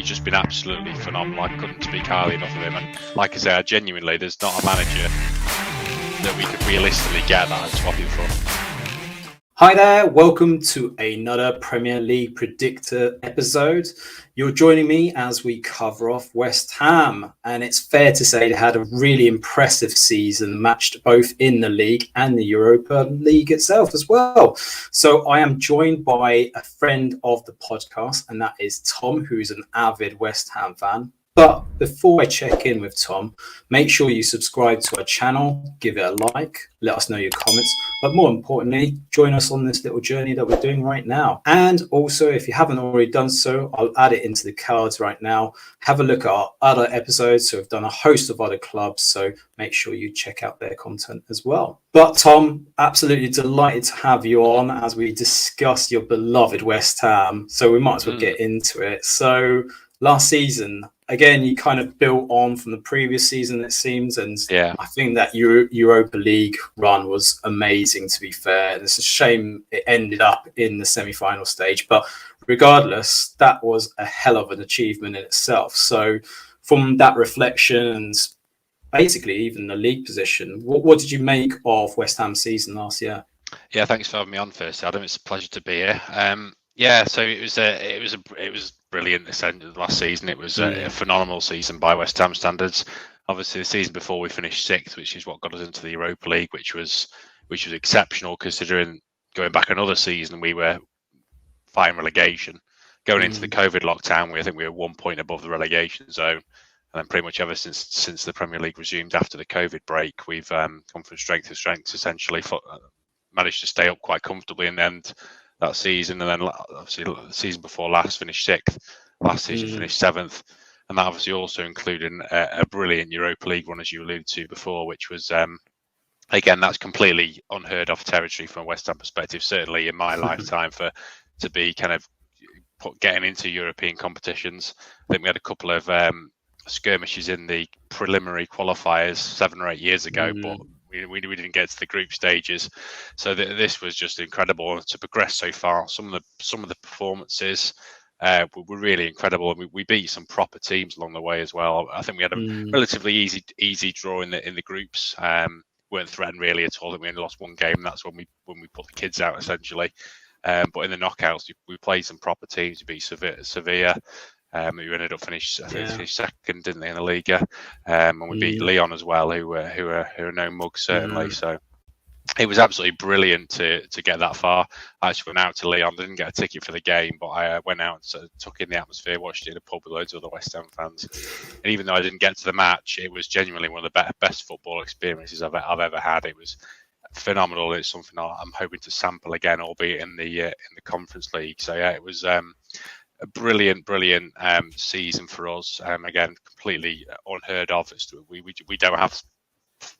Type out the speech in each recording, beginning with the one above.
just been absolutely phenomenal. I couldn't speak highly enough of him. And like I say, genuinely, there's not a manager that we could realistically get that I'd swap him for. Hi there, welcome to another Premier League Predictor episode. You're joining me as we cover off West Ham, and it's fair to say they had a really impressive season, matched both in the league and the Europa League itself as well. So I am joined by a friend of the podcast, and that is Tom, who's an avid West Ham fan. But before I check in with Tom, make sure you subscribe to our channel, give it a like, let us know your comments, but more importantly, join us on this little journey that we're doing right now. And also, if you haven't already done so, I'll add it into the cards right now. Have a look at our other episodes. So we've done a host of other clubs, so make sure you check out their content as well. But Tom, absolutely delighted to have you on as we discuss your beloved West Ham. So we might as well get into it. So last season, again, you kind of built on from the previous season, it seems. And yeah, I think that Europa League run was amazing, to be fair. And it's a shame it ended up in the semi-final stage. But regardless, that was a hell of an achievement in itself. So from that reflection and basically even the league position, what did you make of West Ham's season last year? Yeah, thanks for having me on first, Adam. It's a pleasure to be here. Yeah, so it was brilliant this end of last season. It was a phenomenal season by West Ham standards. Obviously, the season before we finished sixth, which is what got us into the Europa League, which was exceptional considering going back another season we were fighting relegation. Going into the COVID lockdown, I think we were 1 point above the relegation zone, and then pretty much ever since the Premier League resumed after the COVID break, we've come from strength to strength. Essentially, managed to stay up quite comfortably in the end that season, and then obviously the season before last finished sixth, last season finished seventh, and that obviously also included a brilliant Europa League run, as you alluded to before, which was again, that's completely unheard of territory from a West Ham perspective, certainly in my lifetime, to be kind of getting into European competitions. I think we had a couple of skirmishes in the preliminary qualifiers 7 or 8 years ago, but we didn't get to the group stages, so this was just incredible to progress so far. Some of the performances were really incredible, and we beat some proper teams along the way as well. I think we had a relatively easy draw in the groups. Weren't threatened really at all. I think we only lost one game, and that's when we put the kids out essentially. But in the knockouts, we played some proper teams. We beat Sevilla. Who ended up finished second, didn't they, in the Liga? And we beat Lyon as well, who are no mugs certainly. So it was absolutely brilliant to get that far. I actually went out to Lyon. Didn't get a ticket for the game, but I went out and took in the atmosphere, watched it in a pub with loads of other West Ham fans. And even though I didn't get to the match, it was genuinely one of the best football experiences I've ever had. It was phenomenal. It's something I'm hoping to sample again, albeit in the Conference League. So yeah, it was a brilliant season for us. Again, completely unheard of. We don't have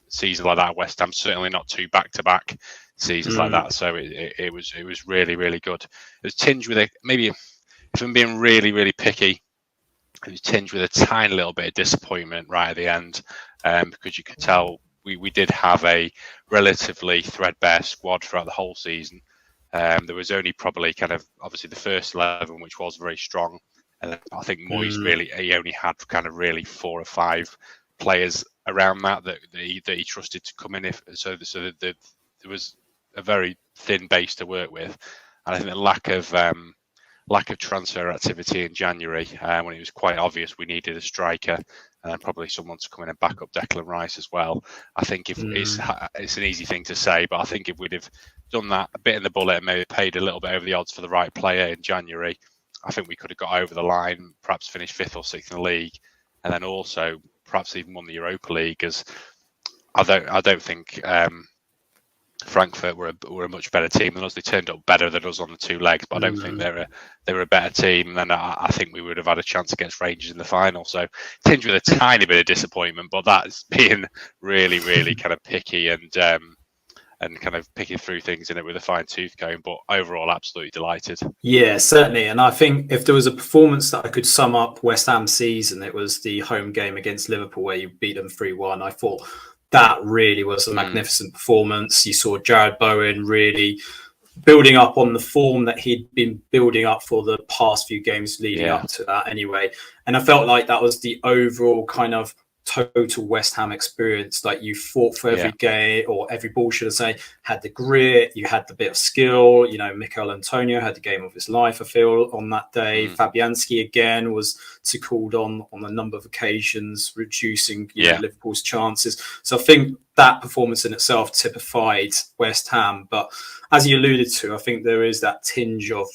seasons like that at West Ham. Certainly not 2 back-to-back seasons like that. So it was really good. It was tinged with maybe, if I'm being really picky, it was tinged with a tiny little bit of disappointment right at the end, because you could tell we did have a relatively threadbare squad throughout the whole season. There was only probably kind of obviously the first 11, which was very strong, and I think Moyes he only had kind of really 4 or 5 players around that he trusted to come in. So there was a very thin base to work with, and I think the lack of transfer activity in January, when it was quite obvious we needed a striker and probably someone to come in and back up Declan Rice as well. I think if it's an easy thing to say, but I think if we'd have done that, a bit in the bullet, and maybe paid a little bit over the odds for the right player in January, I think we could have got over the line, perhaps finished 5th or 6th in the league, and then also perhaps even won the Europa League. As I don't think Frankfurt were a much better team than us. They turned up better than us on the 2 legs, but I don't think they were a better team. And then I think we would have had a chance against Rangers in the final. So tinged with a tiny bit of disappointment, but that's being really kind of picky and kind of picking through things in it with a fine tooth comb. But overall, absolutely delighted. Yeah, certainly. And I think if there was a performance that I could sum up West Ham's season, it was the home game against Liverpool where you beat them 3-1. I thought that really was a magnificent performance. You saw Jared Bowen really building up on the form that he'd been building up for the past few games leading up to that anyway. And I felt like that was the overall kind of total West Ham experience. Like you fought for every game, or every ball, should I say, had the grit, you had the bit of skill. You know, Mikel Antonio had the game of his life, I feel, on that day. Fabianski again was called on a number of occasions, reducing know, Liverpool's chances. So I think that performance in itself typified West Ham. But as you alluded to, I think there is that tinge of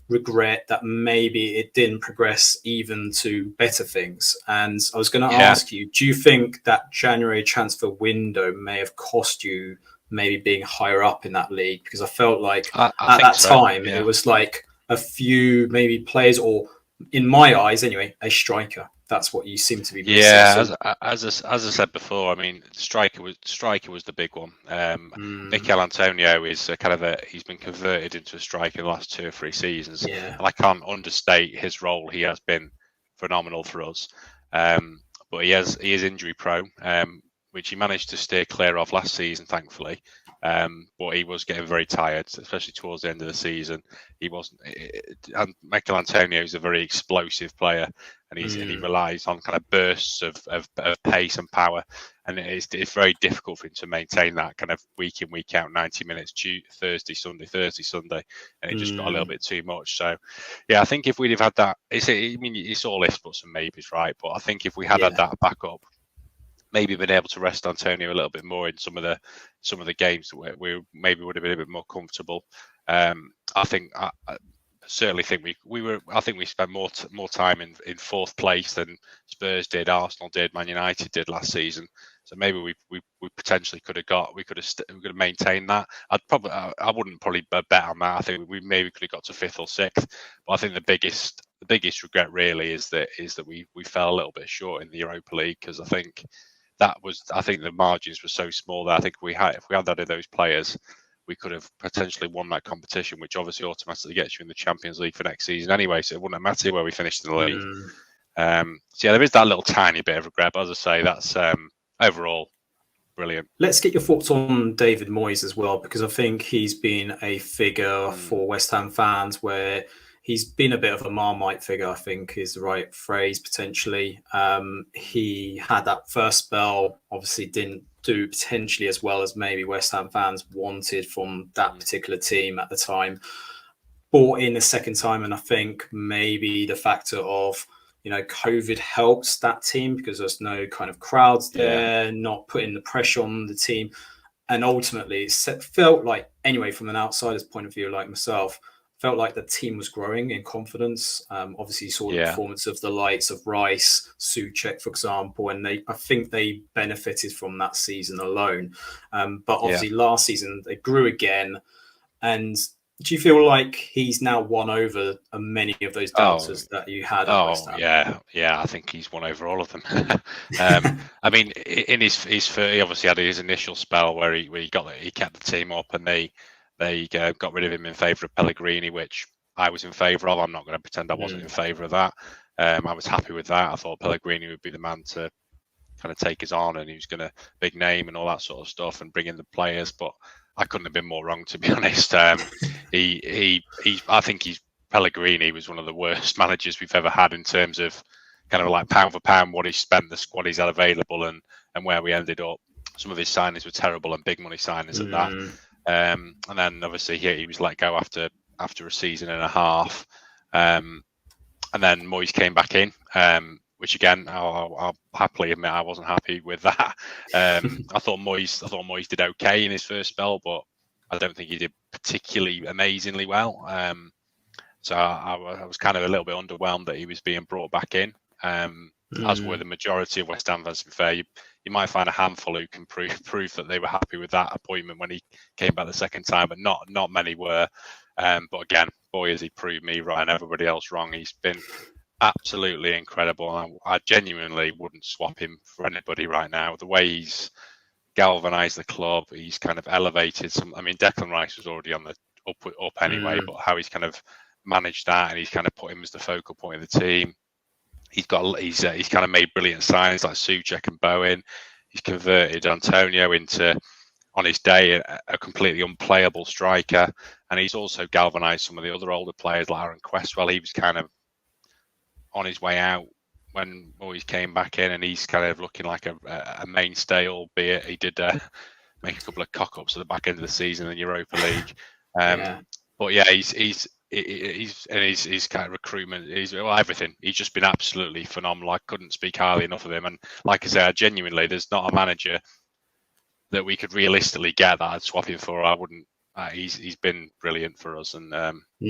regret that maybe it didn't progress even to better things. And I was going to ask you, do you think that January transfer window may have cost you maybe being higher up in that league? Because I felt like at that time it was like a few maybe players, or in my eyes anyway, a striker. That's what you seem to be missing. Yeah, as I said before, I mean, striker was the big one. Mikel Antonio is he's been converted into a striker in the last 2 or 3 seasons, and I can't understate his role. He has been phenomenal for us, but he is injury prone, which he managed to steer clear of last season, thankfully. But he was getting very tired, especially towards the end of the season. He wasn't. And Mikel Antonio is a very explosive player, and he relies on kind of bursts of pace and power, and it's very difficult for him to maintain that kind of week in, week out, 90 minutes, Thursday, Sunday, and it just got a little bit too much. So, yeah, I think if we'd have had that, it's all ifs, buts and maybes, right? But I think if we had had that backup, maybe been able to rest Antonio a little bit more in some of the games where we maybe would have been a bit more comfortable. I certainly think we spent more time in 4th place than Spurs did, Arsenal did, Man United did last season. So maybe we potentially could have maintained that. I wouldn't probably bet on that. I think we maybe could have got to 5th or 6th. But I think the biggest regret really is that we fell a little bit short in the Europa League, because I think the margins were so small that I think if we had added those players, we could have potentially won that competition, which obviously automatically gets you in the Champions League for next season anyway. So it wouldn't matter where we finished in the league. So yeah, there is that little tiny bit of regret. But as I say, that's overall brilliant. Let's get your thoughts on David Moyes as well, because I think he's been a figure for West Ham fans where he's been a bit of a Marmite figure, I think is the right phrase, potentially. He had that first spell, obviously didn't do potentially as well as maybe West Ham fans wanted from that particular team at the time. Bought in a second time, and I think maybe the factor of, COVID helps that team because there's no kind of crowds there, not putting the pressure on the team. And ultimately, it felt like, anyway, from an outsider's point of view, like myself, felt like the team was growing in confidence. Obviously, you saw the performance of the likes of Rice, Souček, for example, and I think they benefited from that season alone. But obviously, last season, they grew again. And do you feel like he's now won over many of those doubters that you had at West Ham? Yeah, I think he's won over all of them. I mean, in he obviously had his initial spell where he kept the team up, and they got rid of him in favour of Pellegrini, which I was in favour of. I'm not going to pretend I wasn't in favour of that. I was happy with that. I thought Pellegrini would be the man to kind of take us on, and he was going to big name and all that sort of stuff and bring in the players. But I couldn't have been more wrong, to be honest. I think Pellegrini was one of the worst managers we've ever had in terms of kind of like pound for pound what he spent, the squad he's had available, and where we ended up. Some of his signings were terrible, and big money signings at that. And then obviously he was let go after a season and a half, and then Moyes came back in, which again I'll happily admit I wasn't happy with that. I thought Moyes did okay in his first spell, but I don't think he did particularly amazingly well. So I was kind of a little bit underwhelmed that he was being brought back in. As were the majority of West Ham fans. To be fair, you might find a handful who can prove that they were happy with that appointment when he came back the second time, but not many were. But again, boy, has he proved me right and everybody else wrong. He's been absolutely incredible. I genuinely wouldn't swap him for anybody right now. The way he's galvanised the club, he's kind of elevated some. I mean, Declan Rice was already on the up anyway, but how he's kind of managed that, and he's kind of put him as the focal point of the team. He's kind of made brilliant signs like Souček and Bowen. He's converted Antonio into, on his day, a completely unplayable striker. and he's also galvanised some of the other older players like Aaron Questwell. He was kind of on his way out when Moyes came back in, and he's kind of looking like a mainstay, albeit he did make a couple of cock-ups at the back end of the season in the Europa League. But yeah, he's kind of recruitment, everything. He's just been absolutely phenomenal. I couldn't speak highly enough of him. And like I said, genuinely, there's not a manager that we could realistically get that I'd swap him for. I wouldn't. He's been brilliant for us, and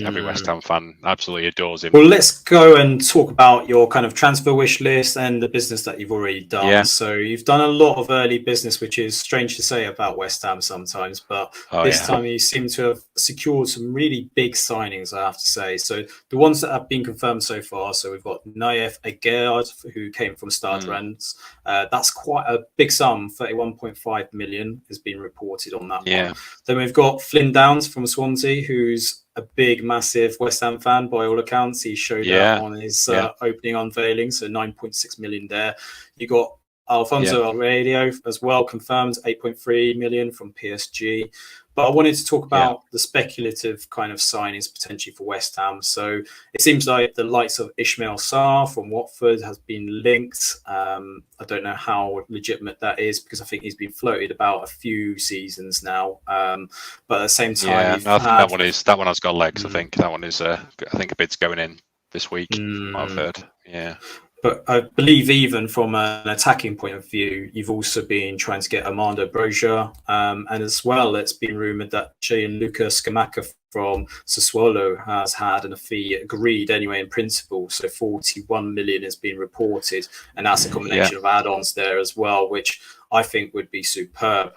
every West Ham fan absolutely adores him. Well, let's go and talk about your kind of transfer wish list and the business that you've already done. Yeah. So you've done a lot of early business, which is strange to say about West Ham sometimes, but this time you seem to have secured some really big signings, I have to say. So the ones that have been confirmed so far, so we've got Naif Agard, who came from Stade Rennes. That's quite a big sum, 31.5 million has been reported on that one. Then we've got Flynn Downs from Swansea, who's a big, massive West Ham fan by all accounts. He showed that on his opening unveiling, so 9.6 million there. You got Alfonso Alredio as well, confirmed 8.3 million from PSG. But I wanted to talk about the speculative kind of signings potentially for West Ham. So it seems like the likes of Ismail Sarr from Watford has been linked. I don't know how legitimate that is, because I think he's been floated about a few seasons now. But at the same time, I think that one has got legs. I think that one is. I think a bid's going in this week. I've heard. Yeah. But I believe even from an attacking point of view, you've also been trying to get Armando Broja. And as well, it's been rumoured that Gianluca Scamacca from Sassuolo has had a fee agreed anyway in principle. So 41 million has been reported. And that's a combination of add-ons there as well, which I think would be superb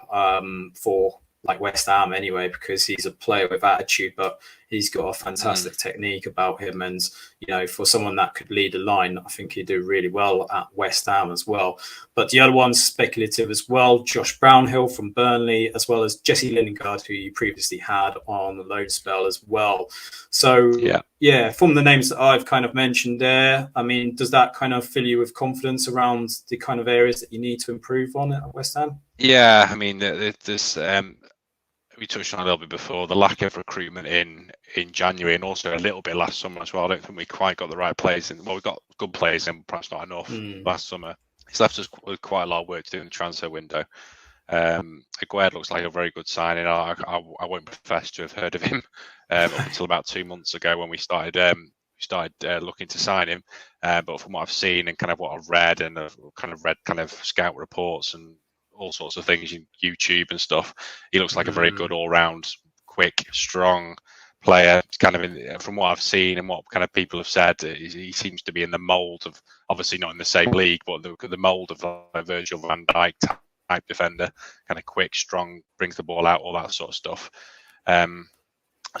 for like West Ham anyway, because he's a player with attitude, but he's got a fantastic technique about him. And, you know, for someone that could lead a line, I think he'd do really well at West Ham as well. But the other one's speculative as well. Josh Brownhill from Burnley, as well as Jesse Lingard, who you previously had on the loan spell as well. So, from the names that I've kind of mentioned there, I mean, does that kind of fill you with confidence around the kind of areas that you need to improve on at West Ham? Yeah, I mean, there's we touched on a little bit before, the lack of recruitment in January, and also a little bit last summer as well. I don't think we quite got the right players in. Well, we got good players in, perhaps not enough last summer. It's left us with quite a lot of work to do in the transfer window. Aguerd looks like a very good signing. I won't profess to have heard of him up until about 2 months ago when we started looking to sign him. But from what I've seen and kind of what I've read, and I've read scout reports and all sorts of things in YouTube and stuff, he looks like a very good all-round, quick, strong player. Kind of from what I've seen and what kind of people have said, he seems to be in the mould of, obviously not in the same league, but the mould of like Virgil van Dijk type defender, kind of quick, strong, brings the ball out, all that sort of stuff. So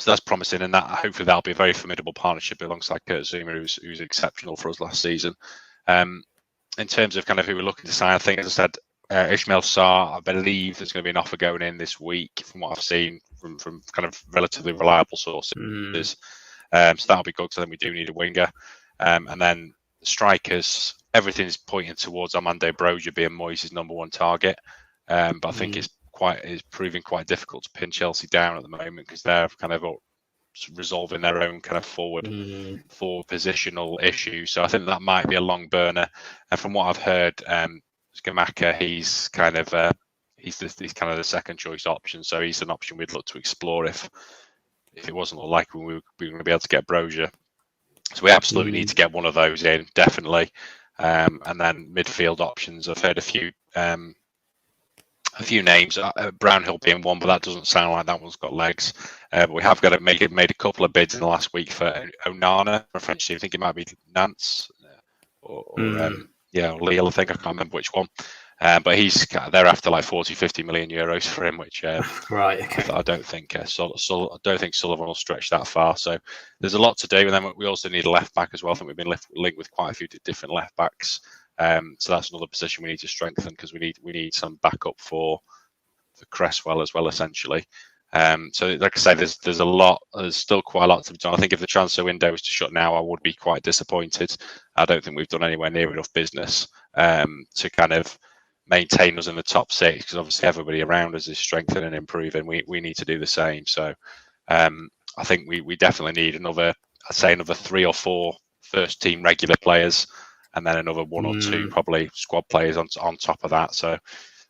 that's promising, and that hopefully that'll be a very formidable partnership alongside Kurt Zuma, who's exceptional for us last season. In terms of kind of who we're looking to sign, I think, as I said, Ismail Sarr, I believe there's going to be an offer going in this week from what I've seen from kind of relatively reliable sources. So that'll be good, because I think we do need a winger. And then the strikers, everything's pointing towards Armando Broja being Moyes' number one target. But I think it's proving quite difficult to pin Chelsea down at the moment, because they're kind of resolving their own kind of forward positional issues. So I think that might be a long burner. And from what I've heard, Scamacca, he's kind of the second choice option. So he's an option we'd look to explore if it wasn't likely we were going to be able to get Broja. So we absolutely need to get one of those in, definitely. And then midfield options, I've heard a few names, Brownhill being one, but that doesn't sound like that one's got legs. But we have got to made a couple of bids in the last week for Onana, for French team. I think it might be Nantes or Lille, I think. I can't remember which one. But they're after like 40-50 million euros for him, which right. Okay. I don't think Sullivan will stretch that far. So there's a lot to do, and then we also need a left back as well. I think we've been linked with quite a few different left backs. So that's another position we need to strengthen, because we need some backup for Cresswell as well, essentially. So like I say, there's still quite a lot to be done. I think if the transfer window was to shut now, I would be quite disappointed. I don't think we've done anywhere near enough business to kind of maintain us in the top six, because obviously everybody around us is strengthening and improving. We need to do the same. So I think we definitely need another 3 or 4 first team regular players, and then another 1 or 2 probably squad players on top of that. So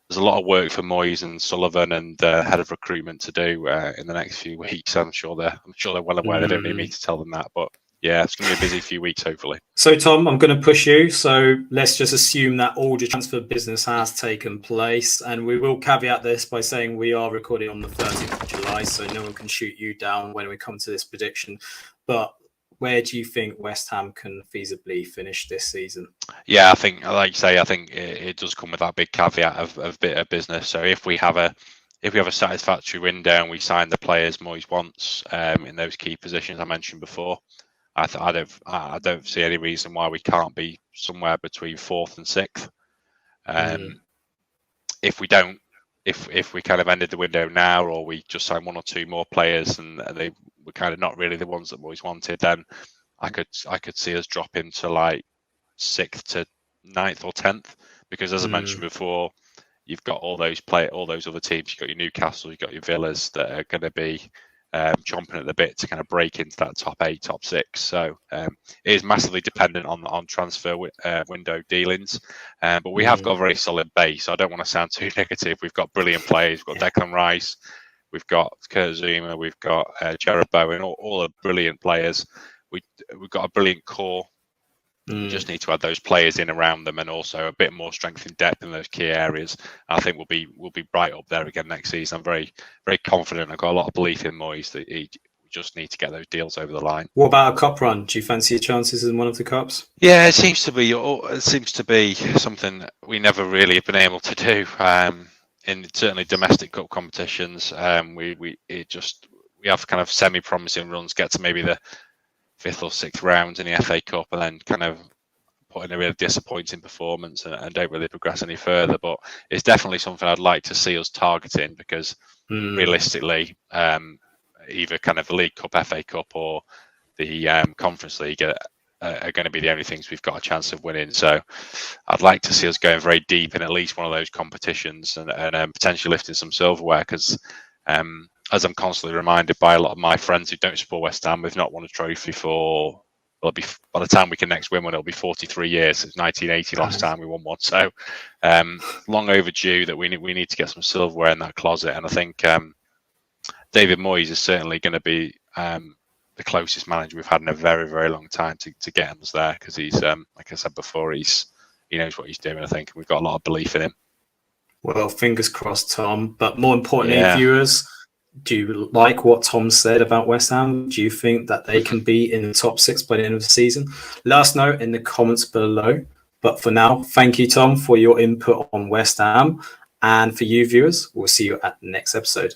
there's a lot of work for Moyes and Sullivan and head of recruitment to do in the next few weeks. I'm sure they're well aware. They don't need me to tell them that, but yeah, it's going to be a busy few weeks, hopefully. So, Tom, I'm going to push you. So let's just assume that all the transfer business has taken place. And we will caveat this by saying we are recording on the 30th of July, so no one can shoot you down when we come to this prediction. But where do you think West Ham can feasibly finish this season? Yeah, I think, like you say, I think it does come with that big caveat of bit of business. So if we have a satisfactory window and we sign the players Moyes wants in those key positions I mentioned before, I don't see any reason why we can't be somewhere between 4th and 6th. If we don't, if we kind of ended the window now, or we just sign 1 or 2 more players and they were kind of not really the ones that Moyes wanted, then I could see us drop into like 6th to 9th or 10th, because as I mentioned before, you've got all those other teams. You've got your Newcastle, you've got your Villas that are going to be chomping at the bit to kind of break into that top 8, top 6. So it is massively dependent on transfer window dealings. But we have got a very solid base. I don't want to sound too negative. We've got brilliant players. We've got Declan Rice. We've got Kurt Zuma. We've got Jared Bowen. All are brilliant players. We've got a brilliant core. We just need to add those players in around them, and also a bit more strength and depth in those key areas. I think we'll be right up there again next season. I'm very, very confident. I've got a lot of belief in Moyes that we just need to get those deals over the line. What about a cup run? Do you fancy your chances in one of the cups? Yeah, it seems to be something we never really have been able to do in certainly domestic cup competitions. We have kind of semi-promising runs, get to maybe the 5th or 6th round in the FA Cup, and then kind of put in a really disappointing performance and don't really progress any further. But it's definitely something I'd like to see us targeting, because realistically, either kind of the League Cup, FA Cup, or the Conference League are going to be the only things we've got a chance of winning. So I'd like to see us going very deep in at least one of those competitions and potentially lifting some silverware, because as I'm constantly reminded by a lot of my friends who don't support West Ham, we've not won a trophy for, by the time we can next win one, it'll be 43 years. It's 1980 last time we won one. So long overdue that we need to get some silverware in that closet. And I think David Moyes is certainly going to be the closest manager we've had in a very, very long time to get us there, because he's, like I said before, he knows what he's doing, I think, and we've got a lot of belief in him. Well, fingers crossed, Tom. But more importantly, viewers, do you like what Tom said about West Ham? Do you think that they can be in the top 6 by the end of the season? Let us know in the comments below. But for now, thank you, Tom, for your input on West Ham. And for you, viewers, we'll see you at the next episode.